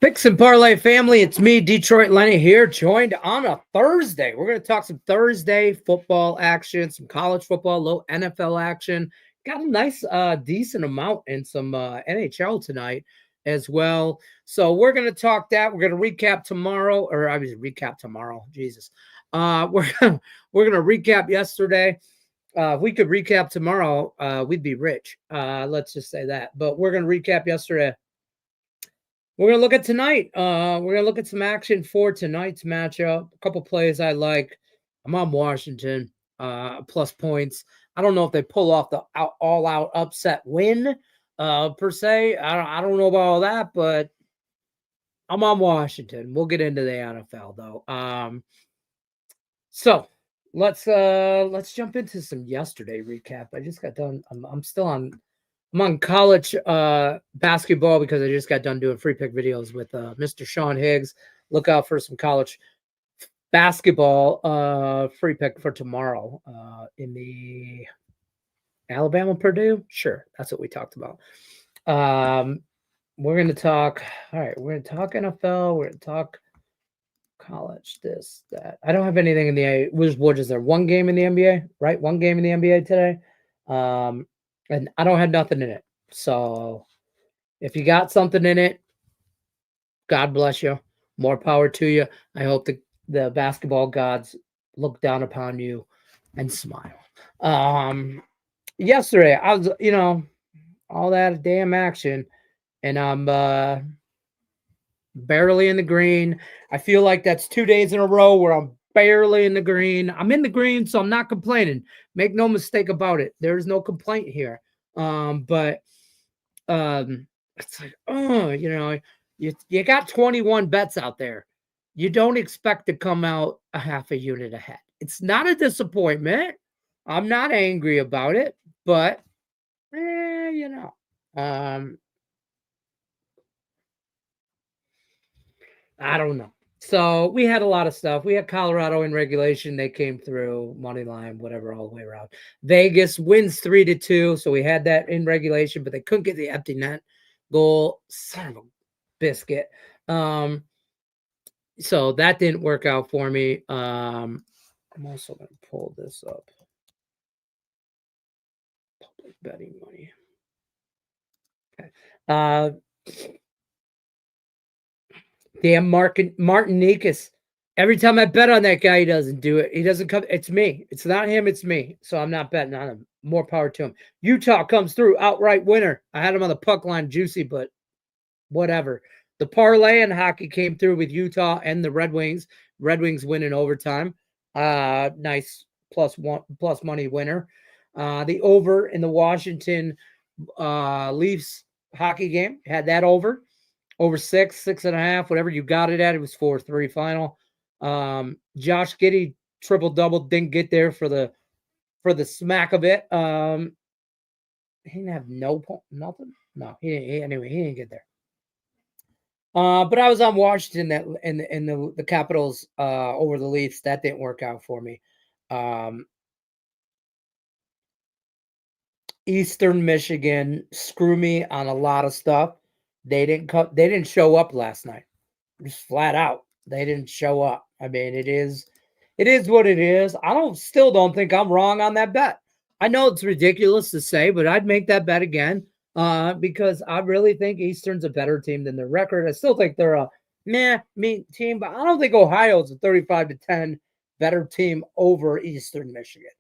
Picks and Parlay family, it's me, Detroit Lenny here, joined on a Thursday. We're going to talk some Thursday football action, some college football, a little NFL action. Got a nice, decent amount in some NHL tonight as well. So we're going to talk that. We're going to recap tomorrow, or I mean, recap tomorrow. Jesus, we're gonna recap yesterday. If we could recap tomorrow, we'd be rich. Let's just say that. But we're going to recap yesterday. We're going to look at tonight. We're going to look at some action for tonight's matchup. A couple plays I like. I'm on Washington, plus points. I don't know if they pull off the all-out upset win, per se. I don't know about all that, but I'm on Washington. We'll get into the NFL, though. So let's jump into some yesterday recap. I just got done. I'm on college basketball because I just got done doing free pick videos with Mr. Sean Higgs. Look out for some college basketball free pick for tomorrow in the Alabama Purdue. Sure, that's what we talked about. We're going to talk. All right, we're going to talk NFL. We're going to talk college. This, that. I don't have anything in the. What is there? One game in the NBA, right? One game in the NBA today. And I don't have nothing in it. So if you got something in it, God bless you. More power to you. I hope the basketball gods look down upon you and smile. Yesterday, I was, all that damn action, and I'm barely in the green. I feel like that's 2 days in a row where I'm barely in the green. I'm in the green, so I'm not complaining. Make no mistake about it. There's no complaint here. But it's like, you got 21 bets out there. You don't expect to come out a half a unit ahead. It's not a disappointment. I'm not angry about it, but I don't know. So we had a lot of stuff. We had Colorado in regulation. They came through, money line, whatever, all the way around. Vegas wins 3-2. So we had that in regulation, but they couldn't get the empty net goal. Son of a biscuit. So that didn't work out for me. I'm also going to pull this up. Public betting money. Okay. Damn Martinikas. Every time I bet on that guy, he doesn't do it. He doesn't come. It's me. It's not him. It's me. So I'm not betting on him. More power to him. Utah comes through. Outright winner. I had him on the puck line, juicy, but whatever. The parlay and hockey came through with Utah and the Red Wings. Red Wings win in overtime. Nice plus money winner. The over in the Washington Leafs hockey game. Had that over. Over 6.5, whatever you got it at. It was 4-3 final. Josh Giddey triple-double, didn't get there for the smack of it. He didn't have nothing. No, he didn't. Anyway, he didn't get there. But I was on Washington in the Capitals over the Leafs. That didn't work out for me. Eastern Michigan, screw me on a lot of stuff. They didn't show up last night. Just flat out. They didn't show up. I mean, it is what it is. I still don't think I'm wrong on that bet. I know it's ridiculous to say, but I'd make that bet again because I really think Eastern's a better team than their record. I still think they're a mean team, but I don't think Ohio's a 35-10 better team over Eastern Michigan.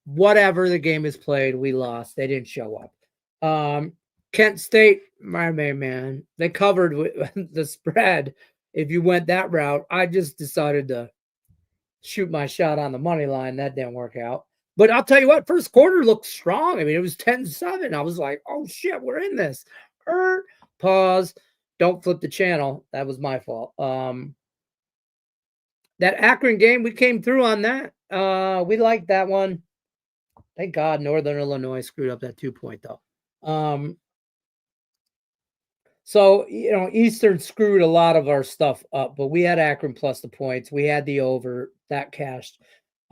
Whatever the game is played, we lost. They didn't show up. Kent State, my man, they covered the spread. If you went that route, I just decided to shoot my shot on the money line. That didn't work out. But I'll tell you what, first quarter looked strong. I mean, it was 10-7. I was like, oh, shit, we're in this. Pause. Don't flip the channel. That was my fault. That Akron game, we came through on that. We liked that one. Thank God Northern Illinois screwed up that 2-point, though. So, Eastern screwed a lot of our stuff up, but we had Akron plus the points. We had the over. That cashed.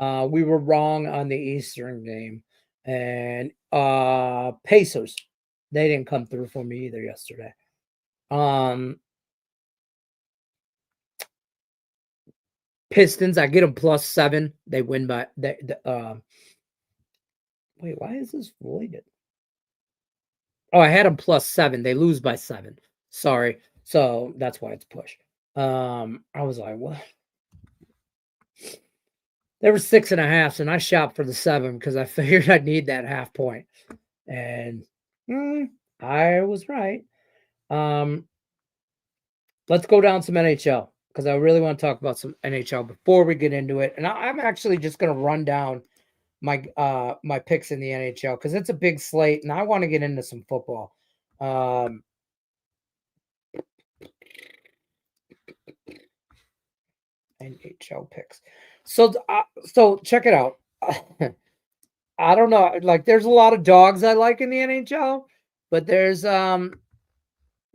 We were wrong on the Eastern game. And Pacers, they didn't come through for me either yesterday. Pistons, I get them +7. They win by wait, why is this voided? Oh, I had them +7. They lose by 7. Sorry. So that's why it's pushed. I was like, what? They were 6.5, and I shopped for the 7 because I figured I'd need that half point. And I was right. Let's go down some NHL because I really want to talk about some NHL before we get into it. And I'm actually just going to run down my picks in the NHL because it's a big slate, and I want to get into some football. NHL picks. So check it out. I don't know. Like, there's a lot of dogs I like in the NHL, but there's a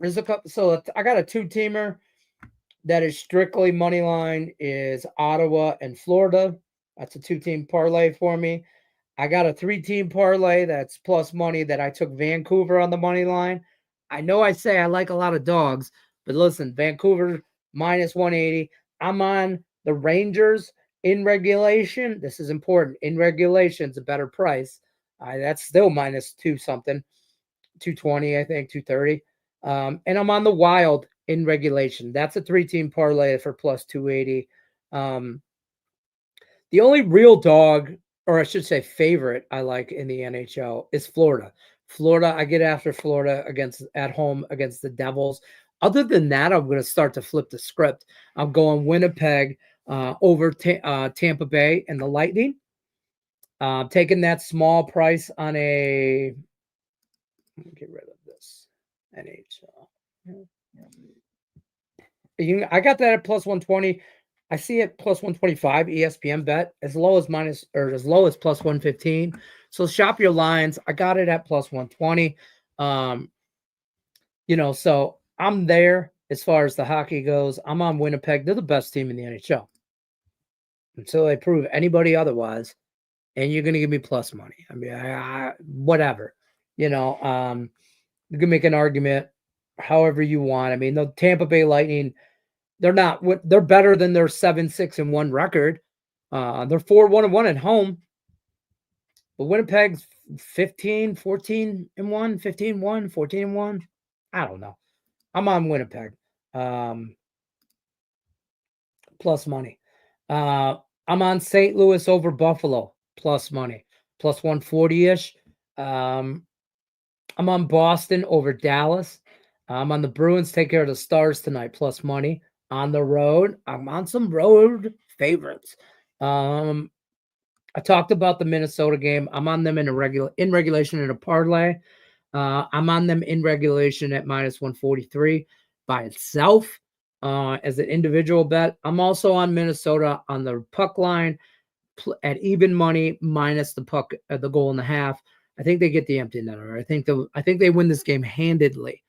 couple. So I got a 2-teamer that is strictly money line is Ottawa and Florida. That's a 2-team parlay for me. I got a 3-team parlay that's plus money that I took Vancouver on the money line. I know I say I like a lot of dogs, but listen, Vancouver -180. I'm on the Rangers in regulation. This is important. In regulation, it's a better price. That's still -2 something, 220, I think, 230. And I'm on the Wild in regulation. That's a 3-team parlay for +280. The only real dog, or I should say favorite, I like in the NHL is Florida. Florida, I get after Florida at home against the Devils. Other than that, I'm going to start to flip the script. I'm going Winnipeg over Tampa Bay and the Lightning. Taking that small price on a. Let me get rid of this NHL. I got that at +120. I see it +125 ESPN bet as low as +115. So shop your lines. I got it at +120. So I'm there as far as the hockey goes. I'm on Winnipeg. They're the best team in the NHL until they prove anybody otherwise. And you're going to give me plus money. I mean, whatever. You can make an argument however you want. I mean, the Tampa Bay Lightning. They're better than their 7-6-1 record. They're 4-1-1 at home. But Winnipeg's 15-14-1, 15-1, 14-1. I don't know. I'm on Winnipeg. Plus money. I'm on St. Louis over Buffalo. Plus money. Plus 140-ish. I'm on Boston over Dallas. I'm on the Bruins take care of the Stars tonight. Plus money. On the road, I'm on some road favorites. I talked about the Minnesota game. I'm on them in regulation in a parlay. I'm on them in regulation at -143 by itself as an individual bet. I'm also on Minnesota on the puck line at even money minus the puck at the goal and a half. I think they get the empty netter. I think they win this game handedly.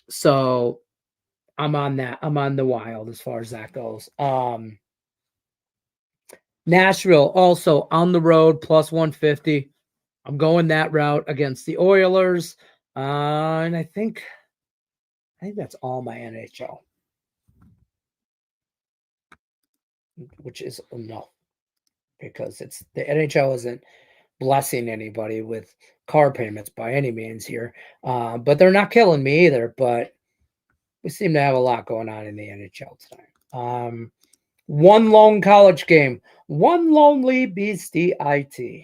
So I'm on that. I'm on the Wild as far as that goes. Nashville also on the road +150. I'm going that route against the Oilers. And I think that's all my NHL. Which is no. Because the NHL isn't blessing anybody with car payments by any means here. But they're not killing me either. But we seem to have a lot going on in the NHL tonight. One lone college game. One lonely beastie IT.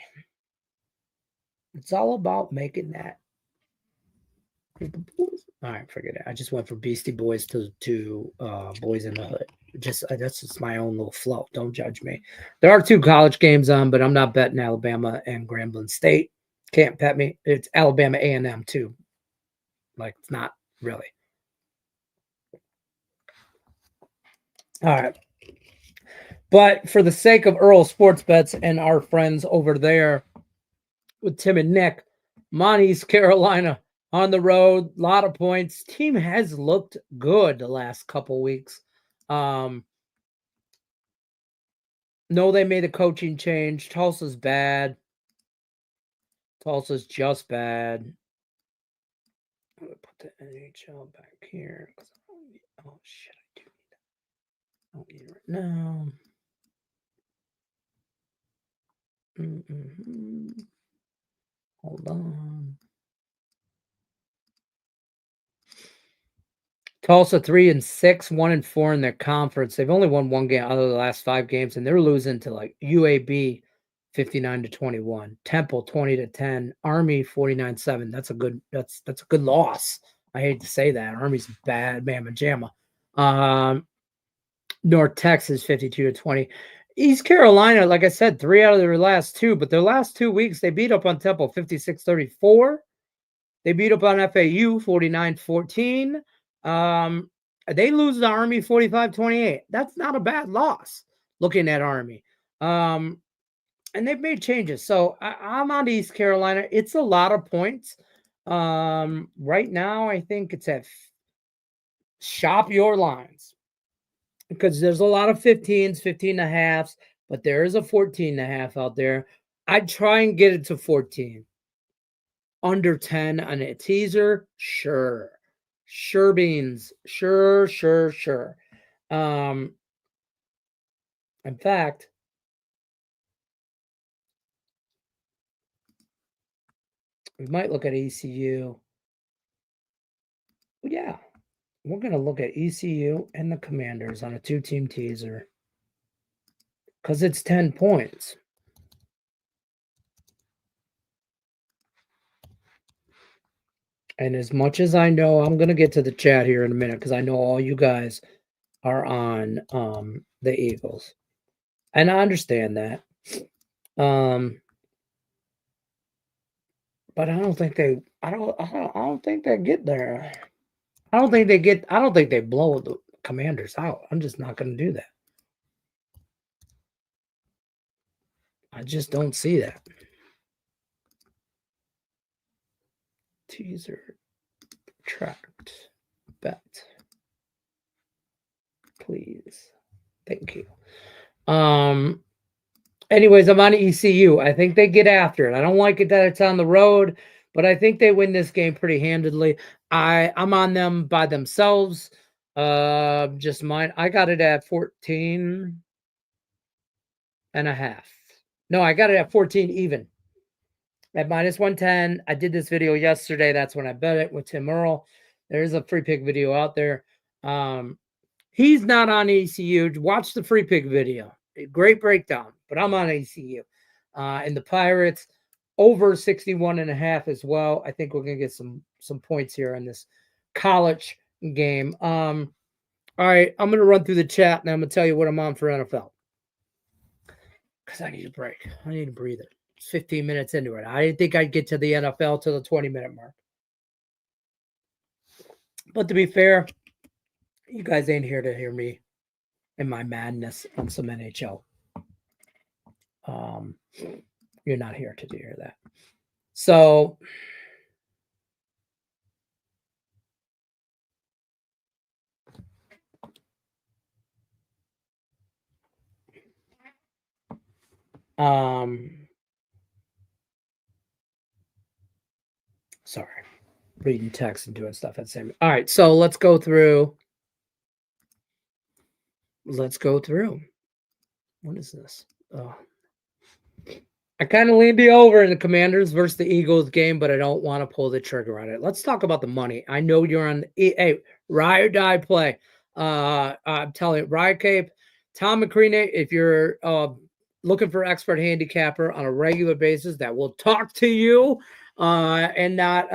It's all about making that. All right, forget it. I just went from Beastie Boys to Boys in the Hood. That's just my own little flow. Don't judge me. There are 2 college games on, but I'm not betting Alabama and Grambling State. Can't bet me. It's Alabama A&M too. Like, it's not really. All right. But for the sake of Earl Sports Bets and our friends over there with Tim and Nick, East Carolina on the road, a lot of points. Team has looked good the last couple weeks. No, they made a coaching change. Tulsa's bad. Tulsa's just bad. I'm gonna put the NHL back here because oh shit, I do need that. I don't need it right now. Hold on. Tulsa 3-6, 1-4 in their conference. They've only won one game out of the last 5 games, and they're losing to like UAB 59-21, Temple 20-10, Army 49-7. That's a good loss. I hate to say that. Army's bad, mamma jamma. North Texas 52-20. East Carolina, like I said, 3 out of their last 2, but their last 2 weeks they beat up on Temple 56-34. They beat up on FAU 49-14. They lose the Army 45-28. That's not a bad loss looking at Army. And they've made changes. So I'm on East Carolina. It's a lot of points. Right now, I think it's at shop your lines because there's a lot of 15s, 15 and a halves, but there is a 14 and a half out there. I'd try and get it to 14. Under 10 on a teaser, sure beans, sure. In fact, we might look at ECU. Yeah, we're gonna look at ECU and the Commanders on a 2-team teaser because it's 10 points. And as much as I know, I'm gonna get to the chat here in a minute because I know all you guys are on the Eagles, and I understand that. But I don't think they. I don't think they get there. I don't think they blow the Commanders out. I'm just not going to do that. I just don't see that. Teaser tracked bet. Please. Thank you. Anyways, I'm on ECU. I think they get after it. I don't like it that it's on the road, but I think they win this game pretty handedly. I'm on them by themselves. Just mine. I got it at 14 and a half. No, I got it at 14 even. At minus 110. I did this video yesterday. That's when I bet it with Tim Earl. There's a free pick video out there. He's not on ECU. Watch the free pick video. Great breakdown, but I'm on ECU. And the Pirates over 61 and a half as well. I think we're going to get some points here in this college game. All right, I'm going to run through the chat and I'm going to tell you what I'm on for NFL. Because I need a break. I need a breather. It's 15 minutes into it. I didn't think I'd get to the NFL to the 20-minute mark. But to be fair, you guys ain't here to hear me and my madness on some NHL. You're not here to hear that. So sorry, reading text and doing stuff at the same. All right, so let's go through. What is this? Oh. I kind of leaned the over in the Commanders versus the Eagles game, but I don't want to pull the trigger on it. Let's talk about the money. I know you're on the ride or die play. I'm telling you, Ride Cape, Tom McCreaney, if you're looking for expert handicapper on a regular basis that will talk to you and not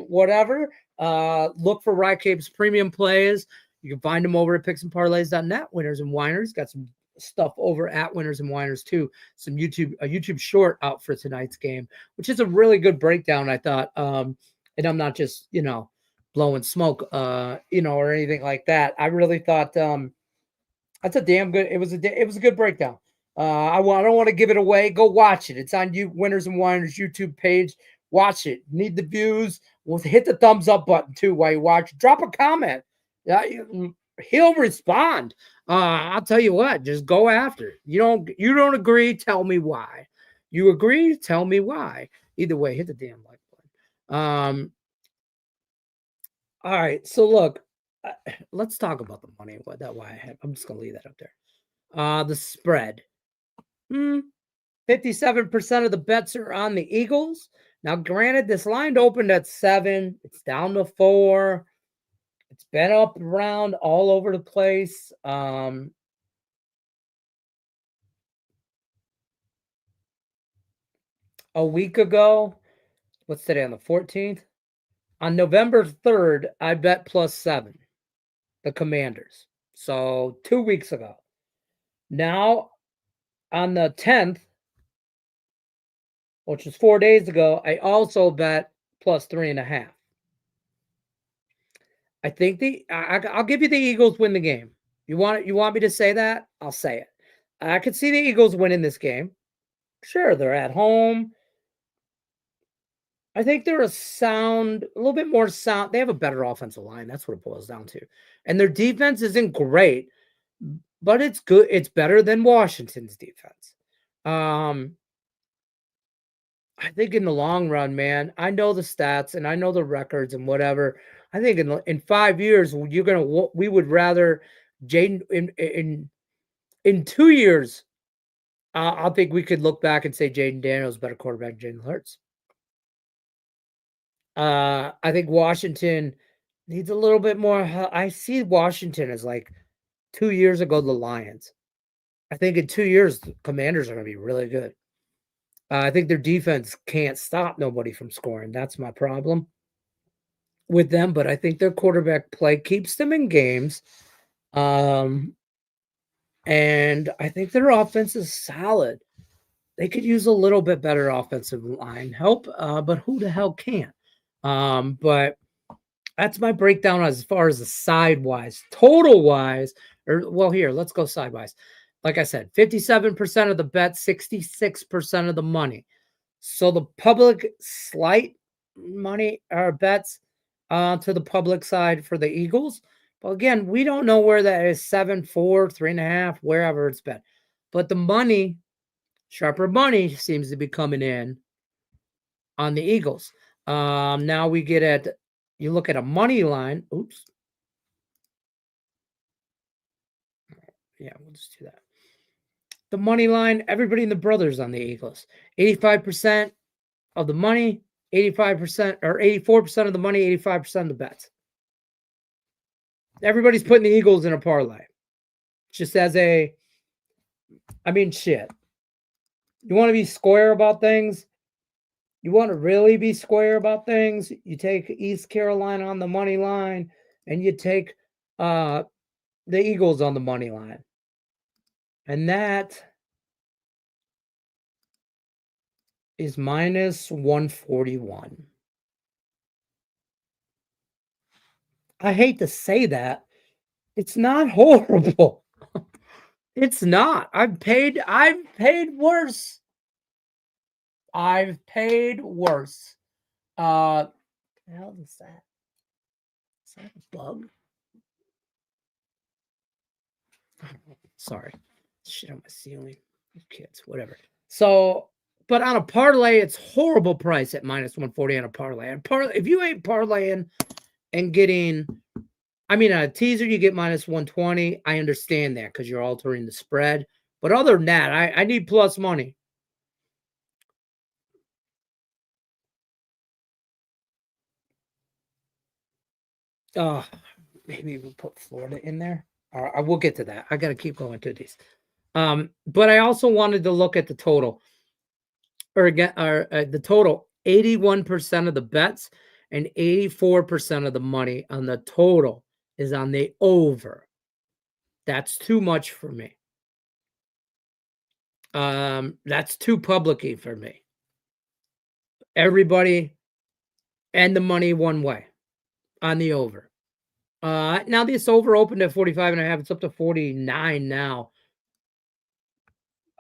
whatever, look for Ride Cape's premium plays. You can find them over at picksandparlays.net. Winners and Whiners got some stuff over at Winners and Whiners too. A YouTube short out for tonight's game, which is a really good breakdown, I thought. And I'm not just, blowing smoke, or anything like that. I really thought that's a damn good. It was a good breakdown. I don't want to give it away. Go watch it. It's on Winners and Whiners YouTube page. Watch it. Need the views. Well, hit the thumbs up button too while you watch. Drop a comment. He'll respond. I'll tell you what, just go after it. You don't agree, tell me why. You agree, tell me why. Either way, hit the damn like button. All right. So look, let's talk about the money. Why I had. I'm just gonna leave that up there. The spread. 57% of the bets are on the Eagles. Now, granted, this line opened at 7. It's down to 4. It's been up around all over the place. A week ago, what's today, on the 14th? On November 3rd, I bet +7, the Commanders. So 2 weeks ago. Now, on the 10th, which was 4 days ago, I also bet +3.5. I think I'll give you the Eagles win the game. You want me to say that? I'll say it. I could see the Eagles winning this game. Sure, they're at home. I think they're a little bit more sound. They have a better offensive line. That's what it boils down to. And their defense isn't great, but it's good. It's better than Washington's defense. I think in the long run, man, I know the stats and I know the records and whatever. I think in 5 years, we would rather Jaden in 2 years. I think we could look back and say Jaden Daniels better quarterback than Jalen Hurts. I think Washington needs a little bit more. I see Washington as like 2 years ago the Lions. I think in 2 years the Commanders are going to be really good. I think their defense can't stop nobody from scoring. That's my problem with them, but I think their quarterback play keeps them in games. And I think their offense is solid. They could use a little bit better offensive line help, but who the hell can't? But that's my breakdown as far as the side-wise. Total-wise, here, let's go side-wise. Like I said, 57% of the bet, 66% of the money. So the public slight money or bets to the public side for the Eagles. But again, we don't know where that is 7, 4, 3.5, wherever it's been. But the money, sharper money, seems to be coming in on the Eagles. Now we get at, you look at a money line. Oops. Yeah, we'll just do that. The money line, everybody in the brothers on the Eagles. 85% of the money, 85% or 84% of the money, 85% of the bets. Everybody's putting the Eagles in a parlay. Just as shit. You want to be square about things? You want to really be square about things? You take East Carolina on the money line and you take the Eagles on the money line. And that is minus 141. I hate to say that. It's not horrible. It's not. I've paid worse. I've paid worse. The hell is that? Is that a bug? Sorry. Shit on my ceiling. Kids, whatever. So, but on a parlay, it's horrible price at minus 140 on a parlay. If you ain't parlaying and getting, on a teaser, you get minus 120. I understand that because you're altering the spread. But other than that, I need plus money. Maybe we'll put Florida in there. I will get to that. I got to keep going to these. But I also wanted to look at the total. The total, 81% of the bets and 84% of the money on the total is on the over. That's too much for me. That's too public-y for me. Everybody and the money one way on the over. Now this over opened at 45.5. It's up to 49 now.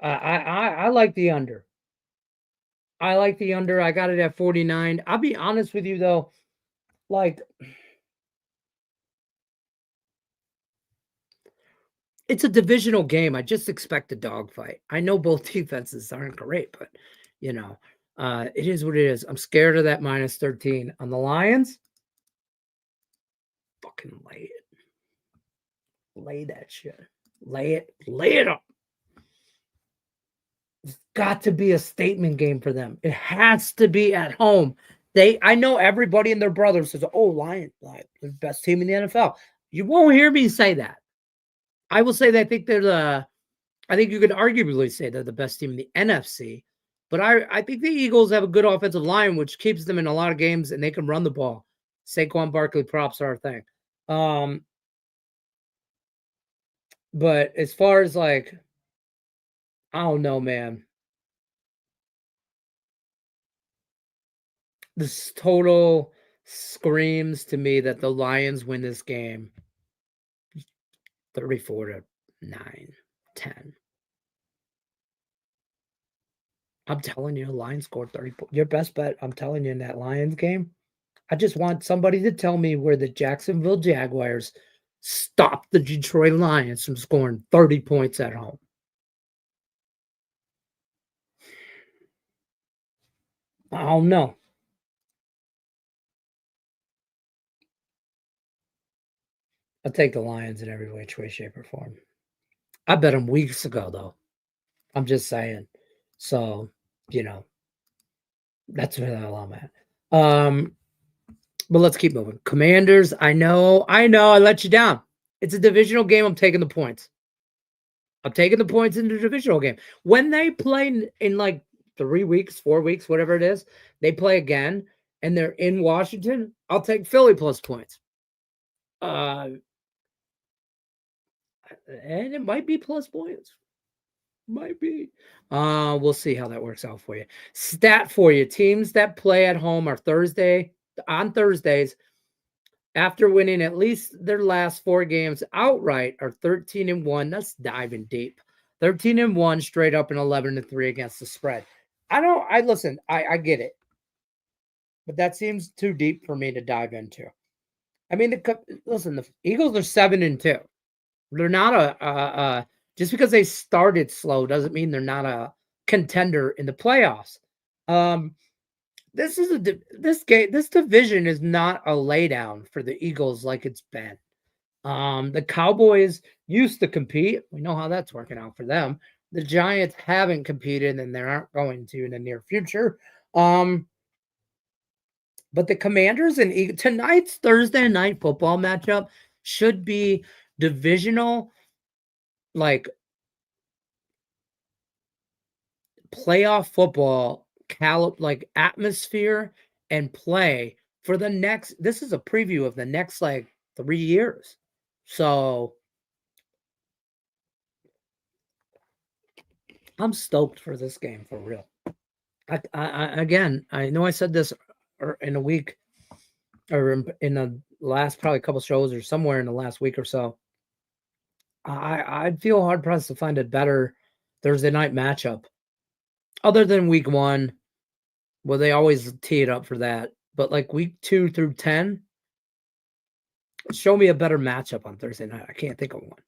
I like the under. I like the under. I got it at 49. I'll be honest with you though, like it's a divisional game. I just expect a dogfight. I know both defenses aren't great, but it is what it is. I'm scared of that minus 13 on the Lions. fucking lay it. Lay that shit. Lay it up. It's got to be a statement game for them. It has to be at home. I know everybody and their brother says, "Oh, Lions, they're the best team in the NFL." You won't hear me say that. I will say that I think you could arguably say they're the best team in the NFC. But I think the Eagles have a good offensive line, which keeps them in a lot of games, and they can run the ball. Saquon Barkley props are a thing. But as far as I don't know, man. This total screams to me that the Lions win this game 34-9, 10. I'm telling you, the Lions scored 30 points. Your best bet, I'm telling you, in that Lions game, I just want somebody to tell me where the Jacksonville Jaguars stopped the Detroit Lions from scoring 30 points at home. I don't know. I'll take the Lions in every which way, shape, or form. I bet them weeks ago, though. I'm just saying. So, that's where the hell I'm at. But let's keep moving. Commanders, I know, I let you down. It's a divisional game. I'm taking the points. I'm taking the points in the divisional game. When they play in 3 weeks, 4 weeks, whatever it is, they play again, and they're in Washington, I'll take Philly plus points. And it might be plus points. Might be. We'll see how that works out for you. Stat for you. Teams that play at home are on Thursdays, after winning at least their last 4 games outright, are 13-1. That's diving deep. 13-1 straight up and 11-3 against the spread. Listen, I get it. But that seems too deep for me to dive into. I mean, the Eagles are 7-2. They're not just because they started slow doesn't mean they're not a contender in the playoffs. This division is not a laydown for the Eagles like it's been. The Cowboys used to compete. We know how that's working out for them. The Giants haven't competed, and they aren't going to in the near future. But the Commanders and Eagles, tonight's Thursday night football matchup should be divisional, playoff football, atmosphere and play for the next. This is a preview of the next 3 years. So I'm stoked for this game for real. I know I said this in a week or in the last probably couple shows or somewhere in the last week or so. I'd feel hard pressed to find a better Thursday night matchup other than week 1. Well, they always tee it up for that. But week 2 through 10, show me a better matchup on Thursday night. I can't think of one.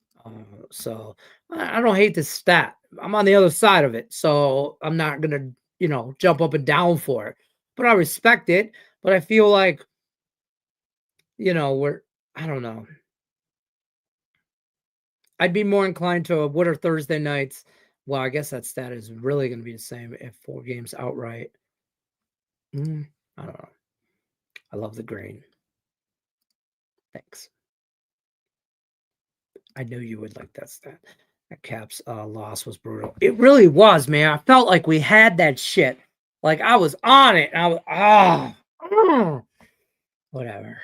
So I don't hate this stat. I'm on the other side of it. So I'm not going to, jump up and down for it. But I respect it. But I feel I don't know. I'd be more inclined to what are Thursday nights. Well, I guess that stat is really going to be the same if 4 games outright. I don't know. I love the green. Thanks. I knew you would like that stat. That Caps loss was brutal. It really was, man. I felt like we had that shit. I was on it. And I was whatever.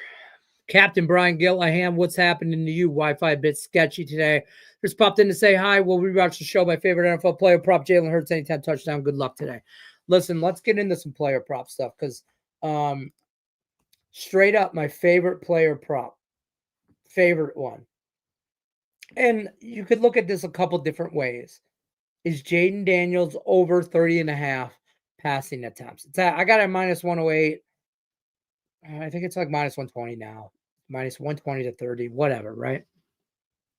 Captain Brian Gillaham, what's happening to you? Wi-Fi a bit sketchy today. Just popped in to say hi. We'll rewatch the show. My favorite NFL player prop, Jalen Hurts, anytime touchdown. Good luck today. Listen, let's get into some player prop stuff because straight up, my favorite player prop, favorite one. And you could look at this a couple different ways. Is Jaden Daniels over 30.5 passing attempts? I got it at minus 108. I think it's minus 120 now. Minus 120 to 30, whatever, right?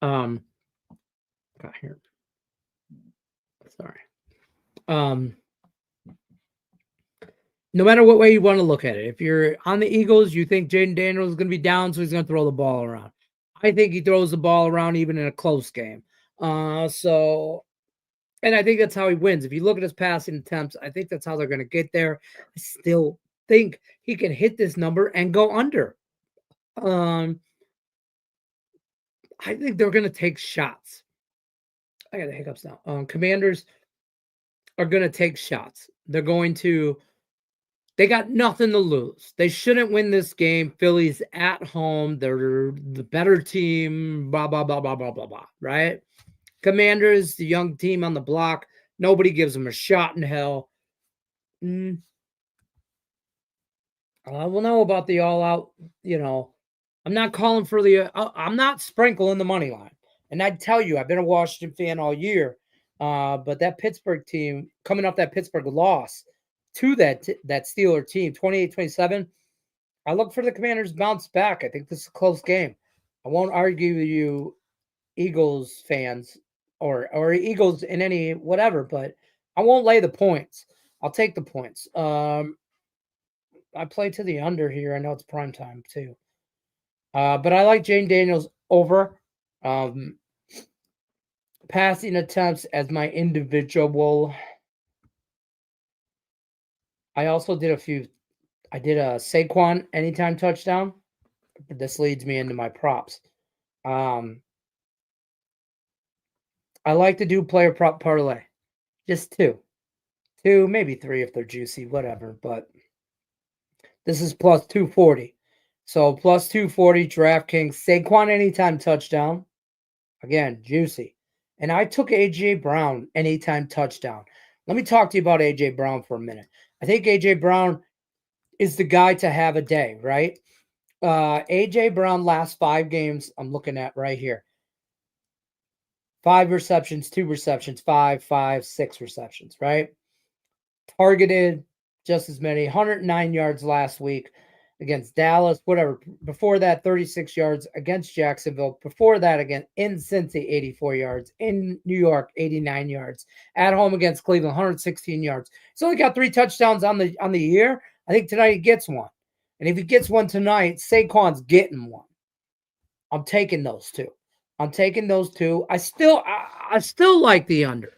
Got here. Sorry. No matter what way you want to look at it. If you're on the Eagles, you think Jaden Daniels is going to be down, so he's going to throw the ball around. I think he throws the ball around even in a close game. And I think that's how he wins. If you look at his passing attempts, I think that's how they're going to get there. I still think he can hit this number and go under. I think they're going to take shots. I got the hiccups now. Commanders are going to take shots. They got nothing to lose. They shouldn't win this game. Philly's at home. They're the better team, blah, blah, blah, blah, blah, blah, blah, right? Commanders, the young team on the block. Nobody gives them a shot in hell. We'll know about the all-out, I'm not calling for I'm not sprinkling the money line. And I'd tell you, I've been a Washington fan all year. But that Pittsburgh team, coming off that Pittsburgh loss to that Steeler team, 28-27, I look for the Commanders to bounce back. I think this is a close game. I won't argue with you Eagles fans or Eagles in any whatever, but I won't lay the points. I'll take the points. I play to the under here. I know it's prime time too. But I like Jane Daniels over passing attempts as my individual. I also did I did a Saquon anytime touchdown. This leads me into my props. I like to do player prop parlay. Just two, maybe three if they're juicy, whatever. But this is plus 240. So plus 240 DraftKings Saquon anytime touchdown. Again, juicy. And I took A.J. Brown anytime touchdown. Let me talk to you about A.J. Brown for a minute. I think A.J. Brown is the guy to have a day, right? A.J. Brown last 5 games I'm looking at right here. 5 receptions, 2 receptions, 5, 6 receptions, right? Targeted just as many, 109 yards last week against Dallas, whatever. Before that, 36 yards against Jacksonville. Before that, again, in Cincy, 84 yards. In New York, 89 yards. At home against Cleveland, 116 yards. He's only got 3 touchdowns on the year. I think tonight he gets one. And if he gets one tonight, Saquon's getting one. I'm taking those two. I still like the under.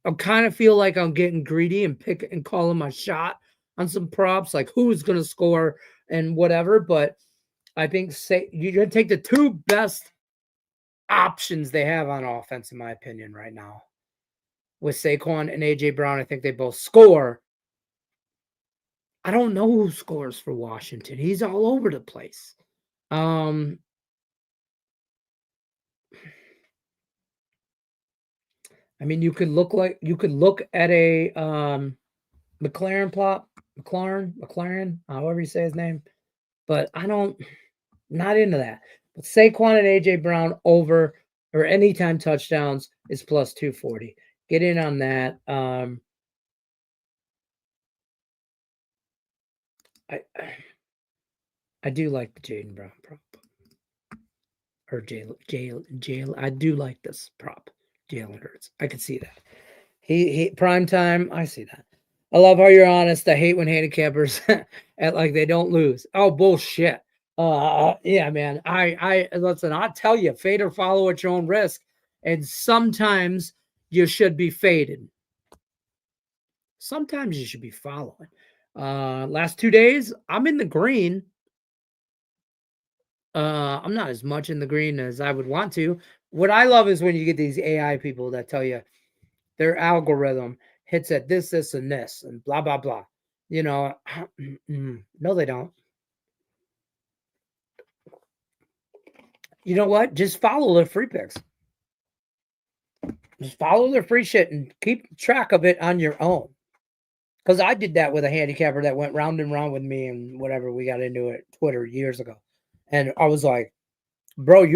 I kind of feel like I'm getting greedy and calling my shot on some props, like who's going to score and whatever. But I think you're going to take the 2 best options they have on offense, in my opinion, right now. With Saquon and A.J. Brown, I think they both score. I don't know who scores for Washington. He's all over the place. I mean, you could look at a McLaren, however you say his name, but not into that. But Saquon and AJ Brown over or anytime touchdowns is plus 240. Get in on that. I do like the Jaden Brown prop. Or Jalen. I do like this prop. Jalen Hurts. I could see that. He prime time. I see that. I love how you're honest. I hate when handicappers act like they don't lose. Oh, bullshit. Yeah, man. I listen, I'll tell you, fade or follow at your own risk. And sometimes you should be faded. Sometimes you should be following. Last 2 days, I'm in the green. I'm not as much in the green as I would want to. What I love is when you get these AI people that tell you their algorithm hits at this, and this, and blah, blah, blah. No, they don't. You know what? Just follow their free picks. Just follow their free shit and keep track of it on your own. Because I did that with a handicapper that went round and round with me and whatever. We got into it Twitter years ago. And I was like, bro,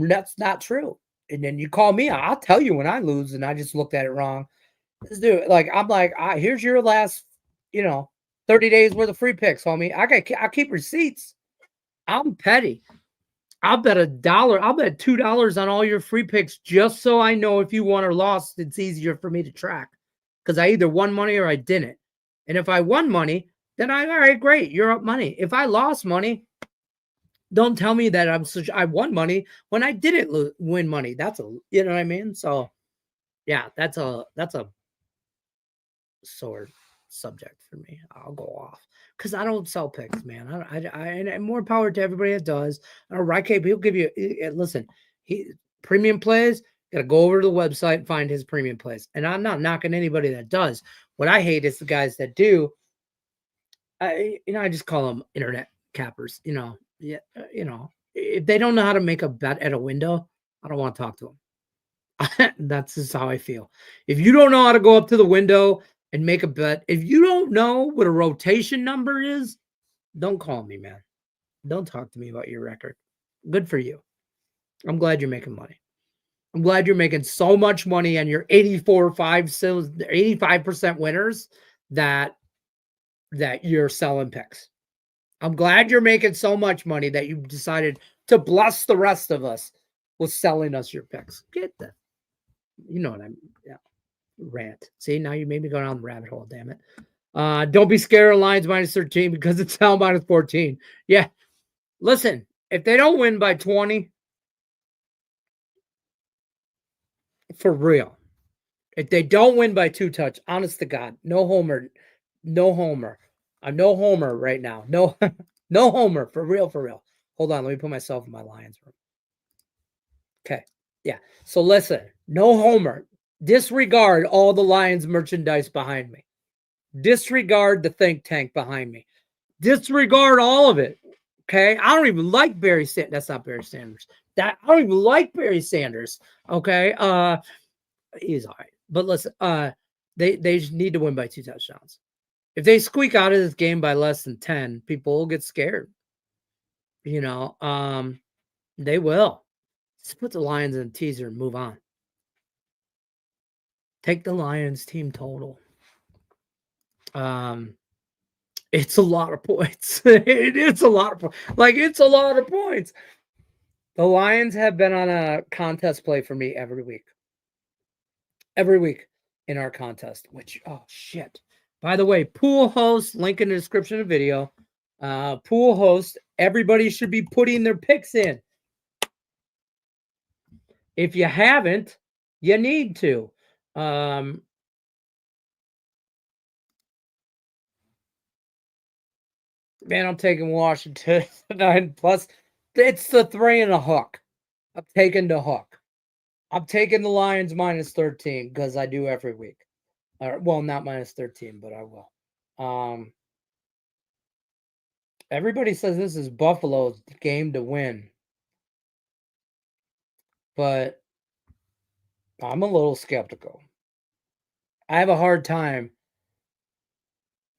that's not true. And then you call me, I'll tell you when I lose, and I just looked at it wrong. Let's do it. I'm like, here's your last, 30 days worth of free picks, homie. I keep receipts. I'm petty. I'll bet $1. I'll bet $2 on all your free picks just so I know if you won or lost. It's easier for me to track because I either won money or I didn't. And if I won money, then all right, great, you're up money. If I lost money, don't tell me that I won money when I didn't win money. That's you know what I mean? So yeah, that's a sore subject for me. I'll go off because I don't sell picks, man. And more power to everybody that does. I don't right, he'll give you. Listen, he premium plays. Got to go over to the website and find his premium plays. And I'm not knocking anybody that does. What I hate is the guys that do. I just call them internet cappers. Yeah, if they don't know how to make a bet at a window, I don't want to talk to them. That's just how I feel. If you don't know how to go up to the window and make a bet, if you don't know what a rotation number is, don't call me, man. Don't talk to me about your record. Good for you. I'm glad you're making money. I'm glad you're making so much money and you're 85% winners that you're selling picks. I'm glad you're making so much money that you decided to bless the rest of us with selling us your picks. Get that. You know what I mean? Yeah. Rant. See, now you made me go down the rabbit hole, damn it. Don't be scared of Lions minus 13 because it's now minus 14. Yeah. Listen, if they don't win by 20, for real. If they don't win by 2 touch, honest to God, no homer. No homer. I'm no homer right now. No, no homer. For real, for real. Hold on. Let me put myself in my Lions room. Okay. Yeah. So listen, no homer. Disregard all the Lions merchandise behind me. Disregard the think tank behind me. Disregard all of it. Okay. I don't even like Barry Sanders. That's not Barry Sanders. I don't even like Barry Sanders. Okay. He's all right. But listen, they just need to win by 2 touchdowns. If they squeak out of this game by less than 10, people will get scared. They will. Just put the Lions in a teaser and move on. Take the Lions team total. It's a lot of points. It's a lot of points. It's a lot of points. The Lions have been on a contest play for me every week. Every week in our contest, which, oh, shit. By the way, pool host, link in the description of the video. Pool host, everybody should be putting their picks in. If you haven't, you need to. Man, I'm taking Washington 9 plus. It's the 3 and a hook. I'm taking the hook. I'm taking the Lions minus 13 because I do every week. Well, not minus 13, but I will. Everybody says this is Buffalo's game to win. But I'm a little skeptical. I have a hard time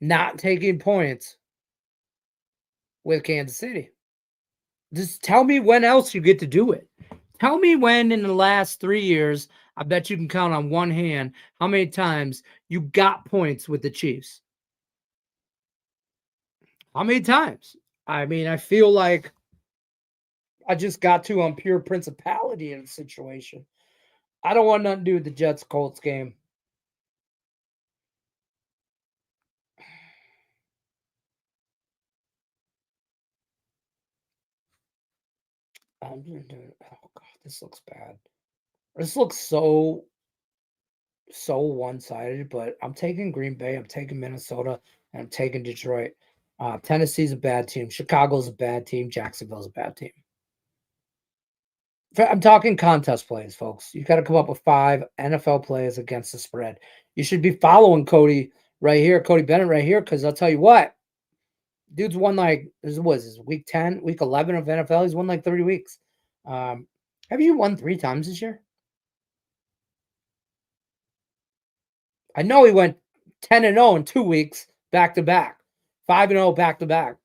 not taking points with Kansas City. Just tell me when else you get to do it. Tell me when in the last 3 years, I bet you can count on one hand how many times you got points with the Chiefs. How many times? I mean, I feel like I just got to on pure principality in the situation. I don't want nothing to do with the Jets-Colts game. I'm gonna do it. Oh god, this looks bad. This looks so one-sided, but I'm taking Green Bay, I'm taking Minnesota, and I'm taking Detroit. Tennessee's a bad team. Chicago's a bad team. Jacksonville's a bad team. I'm talking contest plays, folks. You got to come up with 5 NFL plays against the spread. You should be following Cody right here, Cody Bennett right here, because I'll tell you what, dude's won this was week 10, week 11 of NFL. He's won 30 weeks. Have you won 3 times this year? I know he went 10-0 in 2 weeks back to back, 5-0 back to back.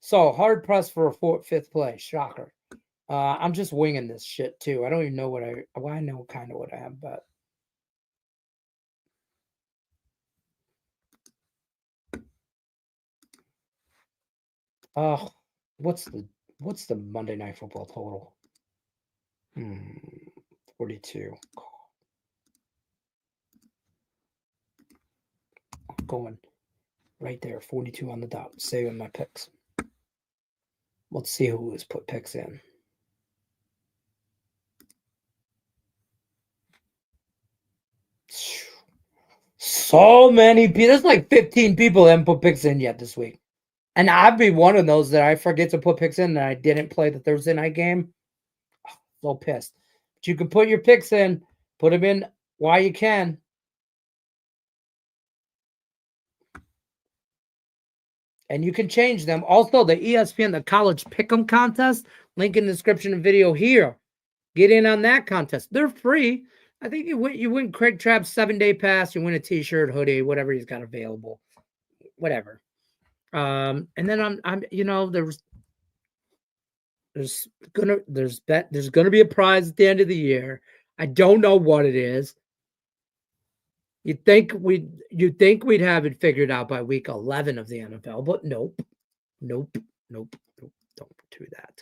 So hard pressed for a 5th play. Shocker. I'm just winging this shit too. I don't even know I know kind of what I have, but what's the Monday Night Football total? 42. Going Right there, 42 on the dot. Saving my picks. Let's see who has put picks in. So many people. There's like 15 people that haven't put picks in yet this week. And I'd be one of those that I forget to put picks in and I didn't play the Thursday night game. Oh, so pissed. But you can put your picks in, put them in while you can. And you can change them. Also, the ESPN, the college pick'em contest, link in the description of video here. Get in on that contest. They're free. I think you win Craig Trapp's 7-day pass, you win a t-shirt, hoodie, whatever he's got available. Whatever. And then I'm there's gonna be a prize at the end of the year. I don't know what it is. You'd think we'd have it figured out by week 11 of the NFL, but nope. Don't do that.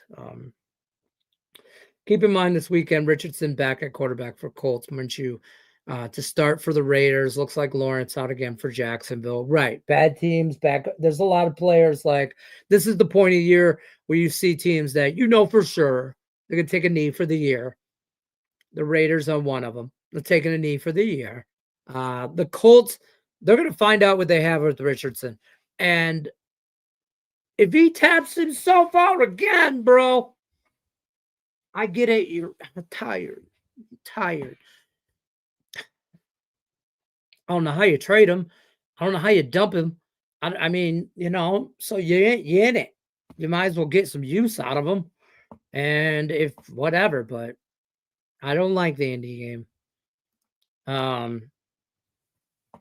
Keep in mind this weekend, Richardson back at quarterback for Colts. Minshew to start for the Raiders. Looks like Lawrence out again for Jacksonville. Right. Bad teams back. There's a lot of players like this is the point of the year where you see teams that for sure they're going to take a knee for the year. The Raiders are one of them. They're taking a knee for the year. The Colts, they're going to find out what they have with Richardson. And if he taps himself out again, bro, I get it. You're tired. I don't know how you trade him. I don't know how you dump him. I mean, so you in it. You might as well get some use out of him. And if whatever, but I don't like the Indy game.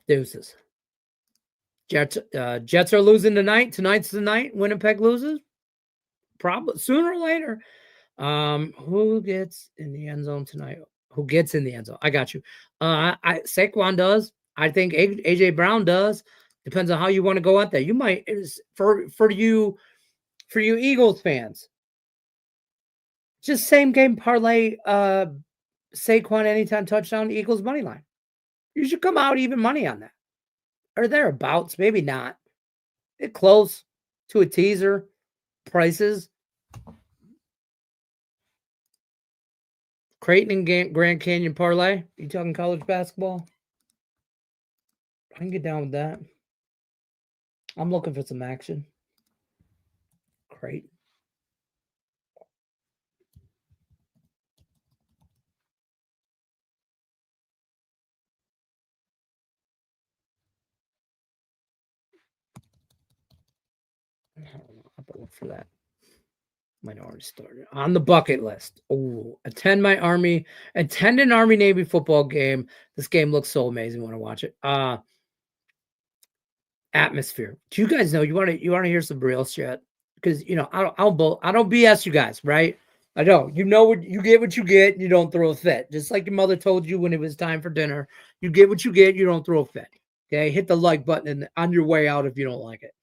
Deuces. Jets are losing tonight. Tonight's the night. Winnipeg loses. Probably sooner or later. Who gets in the end zone tonight? Who gets in the end zone? I got you. Saquon does. I think AJ Brown does. Depends on how you want to go out there. You might for you Eagles fans. Just same game parlay. Saquon anytime touchdown, Eagles money line. You should come out even money on that. Or thereabouts, maybe not. It close to a teaser. Prices. Creighton and Grand Canyon parlay. You talking college basketball? I can get down with that. I'm looking for some action. Creighton. I don't know. I have to look for that. Might already started on the bucket list. Oh, attend an Army Navy football game. This game looks so amazing. I want to watch it. Atmosphere. Do you guys know you want to hear some real shit? Because I don't BS you guys, right? I don't. You get what you get. You don't throw a fit. Just like your mother told you when it was time for dinner. You get what you get. You don't throw a fit. Okay, hit the like button on your way out if you don't like it.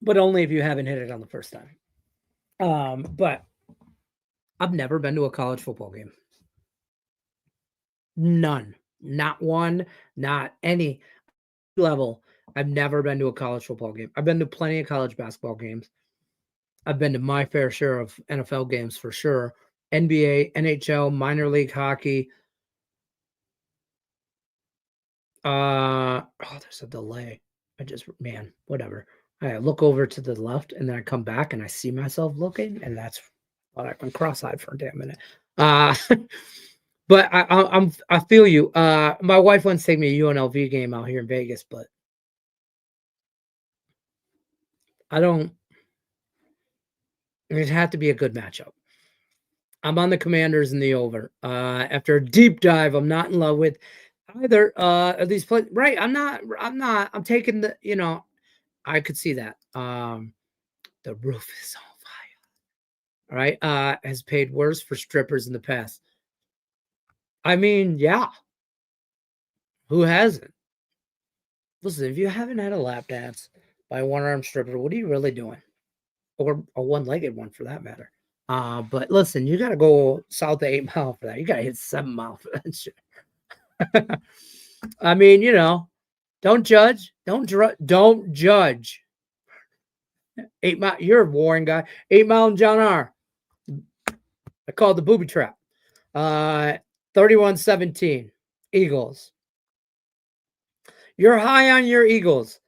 But only if you haven't hit it on the first time. But I've never been to a college football game. None. Not one. Not any level. I've never been to a college football game. I've been to plenty of college basketball games. I've been to my fair share of NFL games for sure. NBA, NHL, minor league hockey. There's a delay. Whatever. I look over to the left and then I come back and I see myself looking, and that's what I've been cross-eyed for a damn minute. But I feel you. My wife wants to take me a UNLV game out here in Vegas, but it'd have to be a good matchup. I'm on the Commanders in the over. After a deep dive, I'm not in love with either of these plays. Right. I'm taking I could see that. The roof is on fire. All right. Has paid worse for strippers in the past. I mean, yeah. Who hasn't? Listen, if you haven't had a lap dance by a one-armed stripper, what are you really doing? Or a one-legged one for that matter. But listen, you got to go south of 8 Mile for that. You got to hit 7 Mile for that shit. I mean, Don't judge. Don't judge. 8 Mile. You're a Warren guy. 8 Mile and John R. I called the booby trap. 31-17. Eagles. You're high on your Eagles.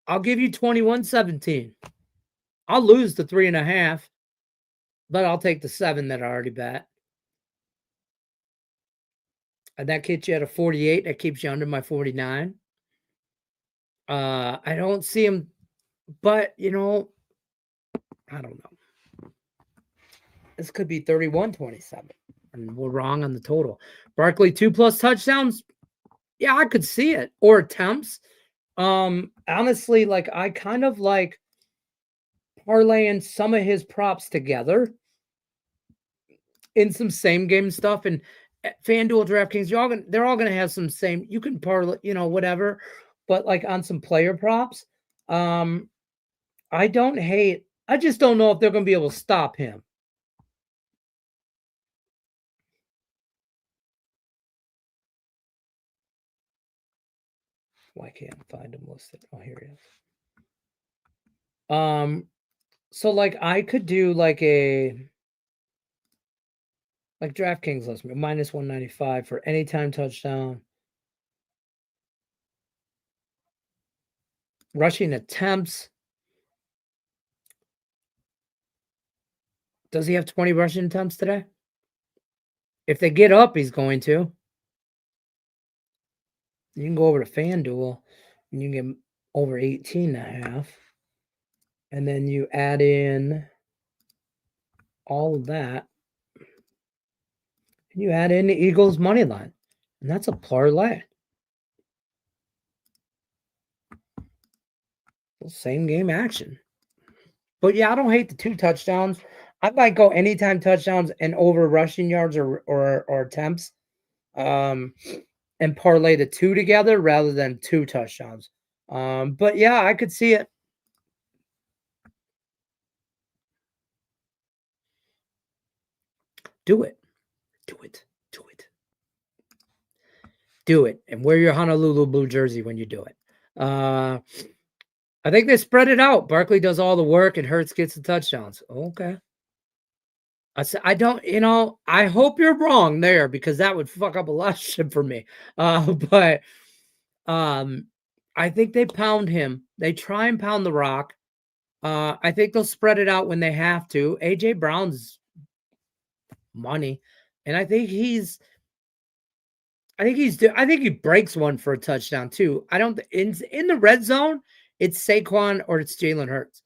I'll give you 21-17. I'll lose the 3.5, but I'll take the 7 that I already bet. And that gets you at a 48. That keeps you under my 49. I don't see him, but I don't know. This could be 31-27. And we're wrong on the total. Barkley 2+ touchdowns. Yeah, I could see it. Or attempts. Honestly, like I kind of like parlaying some of his props together in some same game stuff. And FanDuel, DraftKings, they're all gonna have some same. You can parlay, whatever. But like on some player props, I don't hate. I just don't know if they're gonna be able to stop him. Why can't I find him listed? Oh, here he is. So like I could do like DraftKings list me -195 for anytime touchdown. Rushing attempts. Does he have 20 rushing attempts today? If they get up, he's going to. You can go over to FanDuel and you can get over 18.5. And then you add in all of that. And you add in the Eagles money line. And that's a parlay. Same game action. But yeah, I don't hate the 2 touchdowns. I might go anytime touchdowns and over rushing yards or attempts. And parlay the 2 together rather than 2 touchdowns. But yeah, I could see it. Do it. Do it. Do it. Do it. And wear your Honolulu blue jersey when you do it. I think they spread it out. Barkley does all the work and Hurts gets the touchdowns. Okay. I don't, I hope you're wrong there because that would fuck up a lot of shit for me. But I think they pound him. They try and pound the rock. I think they'll spread it out when they have to. AJ Brown's money, and I think he breaks one for a touchdown too. I don't in the red zone. It's Saquon or it's Jalen Hurts.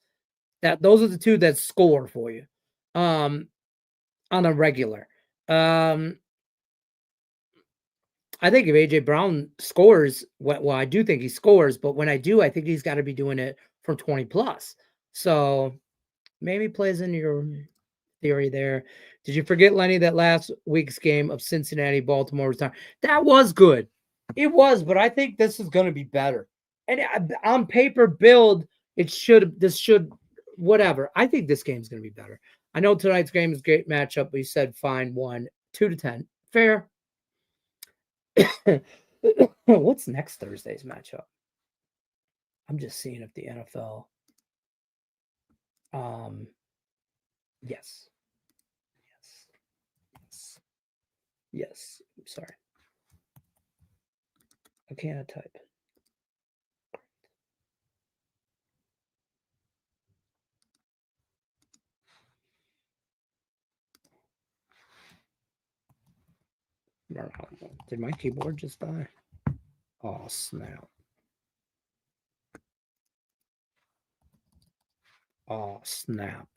Those are the 2 that score for you. On a regular. I think if AJ Brown scores, well, I do think he scores, but when I do, I think he's got to be doing it from 20+. So maybe plays into your theory there. Did you forget, Lenny, that last week's game of Cincinnati-Baltimore was time? That was good. It was, but I think this is going to be better. And on paper build, whatever. I think this game's going to be better. I know tonight's game is a great matchup, but you said fine 1, 2-10. Fair. What's next Thursday's matchup? I'm just seeing if the NFL. Yes. I'm sorry. I can't type. Did my keyboard just die? Oh, snap. Oh, snap.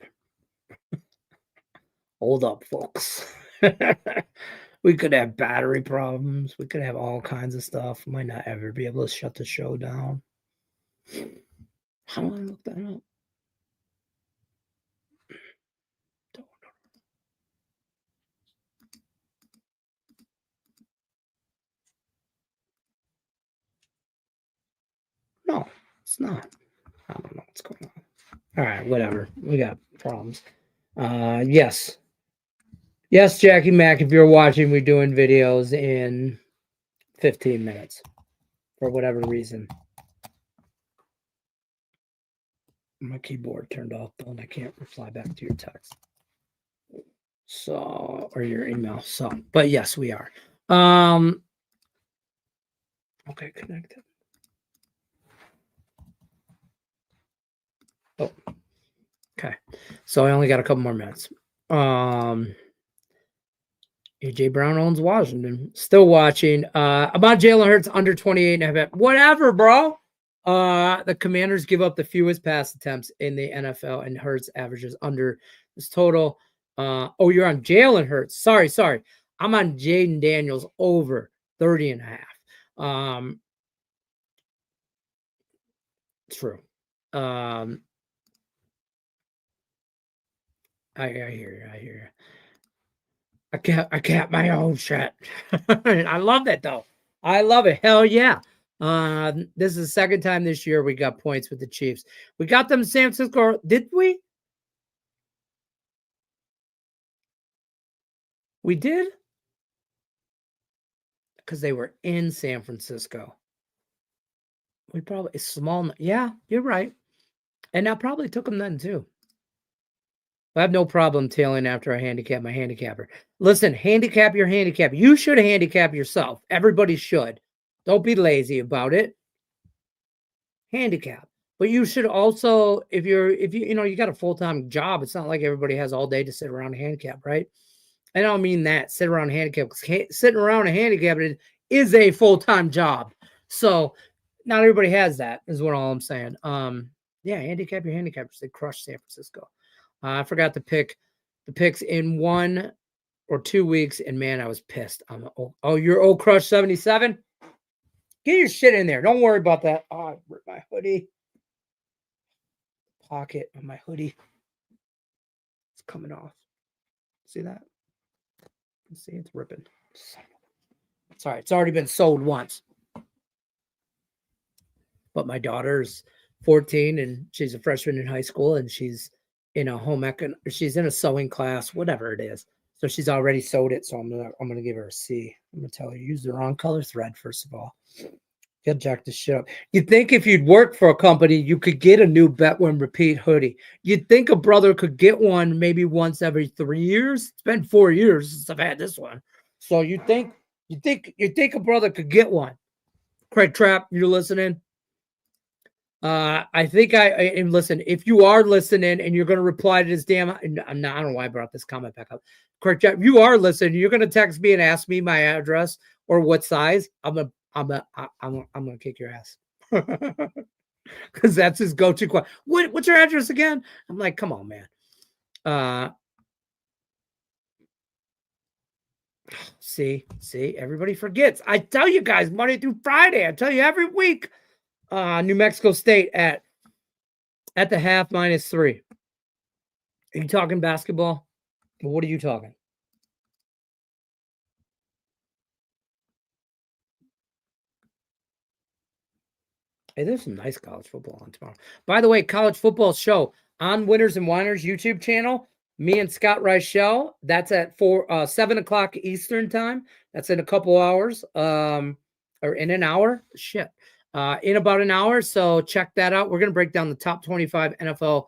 Hold up, folks. We could have battery problems. We could have all kinds of stuff. Might not ever be able to shut the show down. How do I look that up? No, it's not. I don't know what's going on. All right, whatever. We got problems. Yes. Yes, Jackie Mack, if you're watching, we're doing videos in 15 minutes. for whatever reason. My keyboard turned off, and I can't reply back to your text. So, or your email. So, but yes, we are. Okay, connected. Oh, okay. So I only got a couple more minutes. AJ Brown owns Washington. Still watching. About Jalen Hurts under 28.5. Whatever, bro. The Commanders give up the fewest pass attempts in the NFL, and Hurts averages under this total. Oh, you're on Jalen Hurts. Sorry. I'm on Jaden Daniels over 30.5. True. I hear you. I kept my own shit. I love that though. I love it. Hell yeah. This is the second time this year we got points with the Chiefs. We got them in San Francisco. Did we? We did? Because they were in San Francisco. We probably small. Yeah, you're right. And I probably took them then too. I have no problem tailing after I handicap my handicapper. Listen, handicap your handicap. You should handicap yourself. Everybody should. Don't be lazy about it. Handicap. But you should also, if you got a full-time job, it's not like everybody has all day to sit around and handicap, right? I don't mean that, sit around and handicap, because sitting around and handicapping is a full-time job. So not everybody has that, is what all I'm saying. Yeah, handicap your handicappers. They crushed San Francisco. I forgot to pick the picks in 1 or 2 weeks, and man, I was pissed. You're old crush 77? Get your shit in there. Don't worry about that. Oh, I ripped my hoodie. Pocket of my hoodie. It's coming off. See that? See, it's ripping. Sorry, it's already been sold once. But my daughter's 14 and she's a freshman in high school, and she's in a she's in a sewing class, whatever it is. So she's already sewed it. So I'm gonna give her a C. I'm gonna tell her use the wrong color thread, first of all. Get jack this shit up. You'd think if you'd work for a company, you could get a new Bet When Repeat hoodie. You'd think a brother could get one maybe once every 3 years. It's been 4 years since I've had this one. So you think a brother could get one. Craig Trapp, you're listening. I think and listen, if you are listening and you're going to reply to this damn, I don't know why I brought this comment back up. Craig Trapp, you are listening. You're going to text me and ask me my address or what size. I'm gonna kick your ass because that's his go-to question. What's your address again? I'm like, come on, man. See, everybody forgets. I tell you guys, Monday through Friday. I tell you every week. New Mexico State at the half -3. Are you talking basketball? What are you talking? Hey, there's some nice college football on tomorrow. By the way, college football show on Winners and Winers YouTube channel. Me and Scott Reichel. That's at 7 o'clock Eastern time. That's in a couple hours. Or in an hour. Shit. In about an hour. So check that out. We're gonna break down the top 25 NFL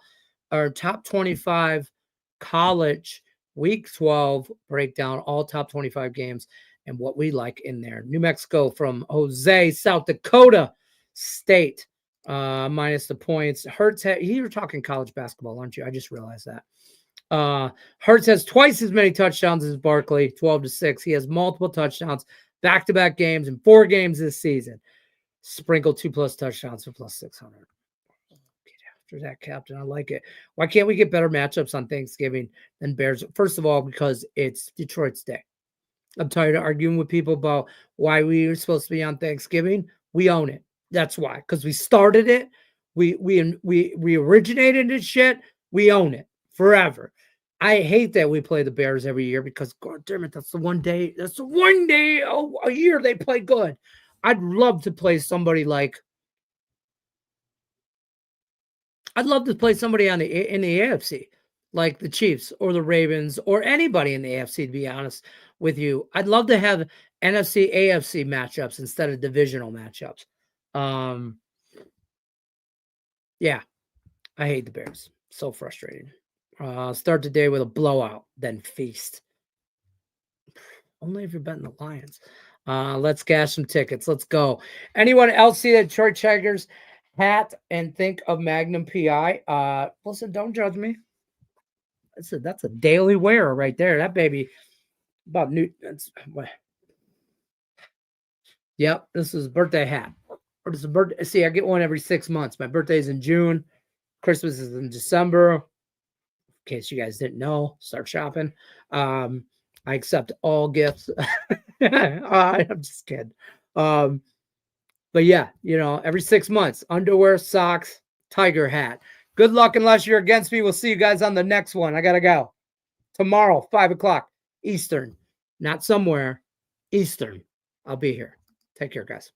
or top 25 college week 12 breakdown, all top 25 games and what we like in there. New Mexico from Jose, South Dakota State, minus the points. Hurts, you were talking college basketball, aren't you? I just realized that. Hurts has twice as many touchdowns as Barkley, 12-6. He has multiple touchdowns, back-to-back games in 4 games this season. Sprinkled 2+ touchdowns for +600. After that, Captain, I like it. Why can't we get better matchups on Thanksgiving than Bears? First of all, because it's Detroit's day. I'm tired of arguing with people about why we were supposed to be on Thanksgiving. We own it. That's why, because we started it. We originated this shit. We own it forever. I hate that we play the Bears every year because, God damn it, that's the one day. That's the one day a year they play good. I'd love to play somebody like. I'd love to play somebody in the AFC, like the Chiefs or the Ravens or anybody in the AFC, to be honest with you. I'd love to have NFC, AFC matchups instead of divisional matchups. Yeah, I hate the Bears. So frustrating. Start the day with a blowout, then feast. Only if you're betting the Lions. Let's cash some tickets. Let's go. Anyone else see the Detroit Tigers hat and think of Magnum PI? Listen, don't judge me. That's a daily wearer right there. That baby about new. Yep, this is a birthday hat. Or this is a birthday. See, I get one every 6 months. My birthday is in June. Christmas is in December. In case you guys didn't know, start shopping. I accept all gifts. I'm just kidding. But yeah, every 6 months, underwear, socks, tiger hat. Good luck unless you're against me. We'll see you guys on the next one. I gotta go. Tomorrow, 5:00 Eastern. Not somewhere, Eastern. I'll be here. Take care, guys.